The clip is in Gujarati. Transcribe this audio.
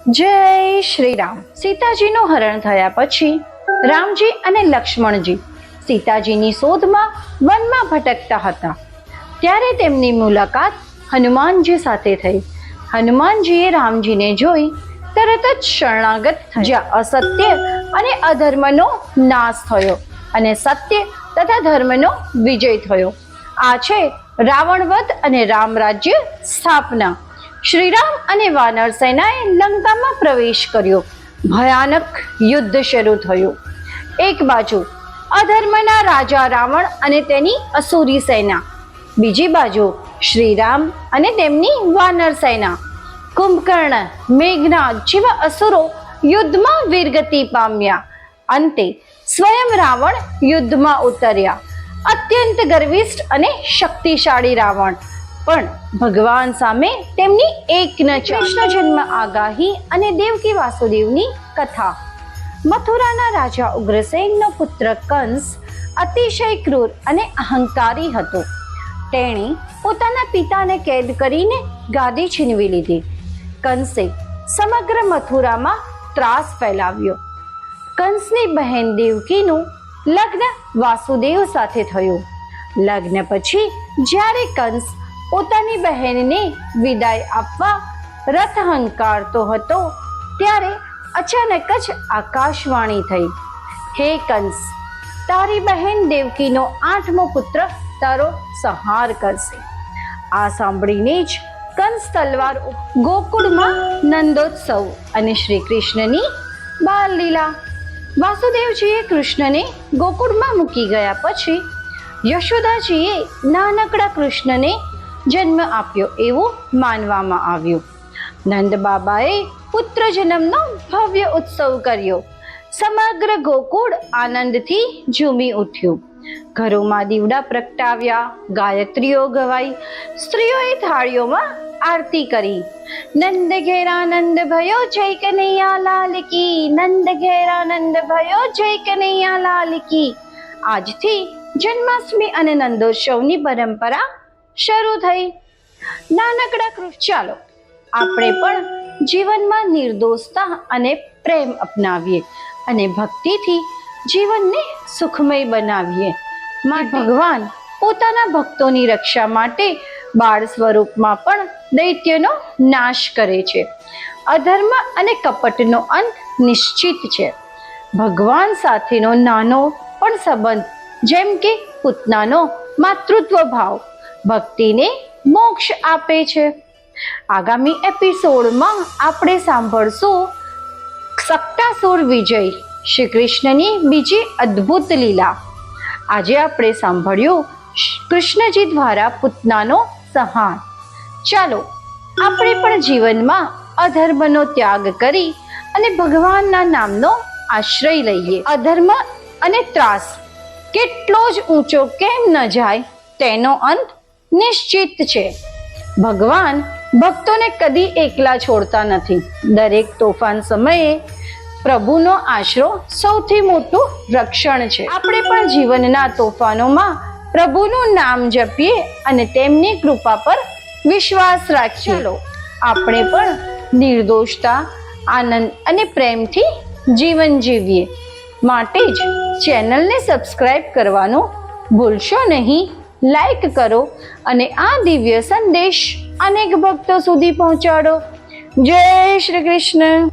જય શ્રી રામ. સીતાજીનું હરણ થયા પછી રામજી અને લક્ષ્મણજી સીતાજીની શોધમાં વનમાં ભટકતા હતા. ત્યારે તેમની મુલાકાત હનુમાનજી સાથે થઈ. હનુમાનજીએ રામજીને જોઈ તરત જ શરણાગત થયા. જ્યાં અસત્ય અને અધર્મનો નાશ થયો અને સત્ય તથા ધર્મનો વિજય થયો. આ છે રાવણવધ અને રામરાજ્ય સ્થાપના. શ્રીરામ અને વાનર સેનાએ લંકામાં પ્રવેશ કર્યો. ભયાનક યુદ્ધ શરૂ થયું. એક બાજુ અધર્મના રાજા રાવણ અને તેની અસુરી સેના, બીજી બાજુ શ્રીરામ અને તેમની વાનર સેના. કુંભકર્ણ, મેઘનાદ જેવા અસુરો યુદ્ધમાં વીરગતિ પામ્યા. અંતે સ્વયં રાવણ યુદ્ધમાં ઉતર્યા. અત્યંત ગર્વિષ્ઠ અને શક્તિશાળી રાવણ પણ ભગવાન સામે તેમની એક ન કૃષ્ણ જન્મ આગાહી અને દેવકી વાસુદેવની કથા. મથુરાના રાજા ઉગ્રસેનનો પુત્ર કંસ અતિશય ક્રૂર અને અહંકારી હતો. તેણે પોતાના પિતાને કેદ કરીને ગાદી છીનવી લીધી. કંસે સમગ્ર મથુરામાં ત્રાસ ફેલાવ્યો. કંસની બહેન દેવકીનું લગ્ન વાસુદેવ સાથે થયું. લગ્ન પછી જ્યારે કંસ પોતાની બહેનને વિદાય આપવા રથ હંકારતો હતો ત્યારે અચાનક જ આકાશવાણી થઈ, હે કંસ, તારી બહેન દેવકીનો 8મો પુત્ર તારો સંહાર કરશે. આ સાંભળીને જ કંસ તલવાર ગોકુળમાં નંદોત્સવ અને શ્રી કૃષ્ણની બાલ લીલા. વાસુદેવજીએ કૃષ્ણને ગોકુળમાં મૂકી ગયા પછી યશોદાજીએ નાનકડા કૃષ્ણને જન્મ આપ્યો એવું માનવામાં આવ્યું. નંદ બાબાએ પુત્ર જન્મનો ભવ્ય ઉત્સવ કર્યો. સમગ્ર ગોકુળ આનંદથી ઝૂમી ઉઠ્યું. ઘરોમાં દીવડા પ્રગટાવ્યા, ગાયત્રીઓ ગવાઈ, સ્ત્રીઓએ થાળીઓમાં આરતી કરી. નંદ ઘેરાનંદ ભયો જય કનૈયા લાલ કી, નંદ ઘેરાનંદ ભયો જય કનૈયા લાલ કી. આજથી જન્માષ્ટમી અને નંદોત્સવની પરંપરા શરૂ થઈ. નાનકડા કૃષ્ણ, ચાલો આપણે પણ જીવનમાં નિર્દોષતા અને પ્રેમ અપનાવીએ અને ભક્તિથી જીવનને સુખમય બનાવીએ. ભગવાન પોતાના ભક્તોની રક્ષા માટે બાળ સ્વરૂપમાં પણ દૈત્યનો નાશ કરે છે. અધર્મ અને કપટનો અંત નિશ્ચિત છે. ભગવાન સાથેનો નાનો પણ સંબંધ, જેમ કે પૂતનાનો માતૃત્વ ભાવ, ભક્તિને મોક્ષ આપે છે. આગામી એપિસોડમાં આપણે સાંભળશું સક્ટાસુર વિજય, શ્રી કૃષ્ણની બીજી અદ્ભુત લીલા. આજે આપણે સાંભળ્યું કૃષ્ણજી દ્વારા પૂતનાનો સંહાર. ચાલો આપણે પણ જીવનમાં અધર્મનો ત્યાગ કરી અને ભગવાનના નામનો આશ્રય લઈએ. અધર્મ અને ત્રાસ કેટલો જ ઊંચો કેમ ન જાય, તેનો અંત નિશ્ચિત છે. ભગવાન ભક્તોને કદી એકલા છોડતા નથી. દરેક તોફાન સમયે પ્રભુનો આશરો સૌથી મોટું રક્ષણ છે. આપણે પણ જીવનના તોફાનોમાં પ્રભુનું નામ જપીએ અને તેમની કૃપા પર વિશ્વાસ રાખીએ. ચલો આપણે પણ નિર્દોષતા, આનંદ અને પ્રેમથી જીવન જીવીએ. માટે જ ચેનલને સબસ્ક્રાઇબ કરવાનું ભૂલશો નહીં. લાઈક કરો અને આ દિવ્ય સંદેશ અનેક ભક્તો સુધી પહોંચાડો. જય શ્રી કૃષ્ણ.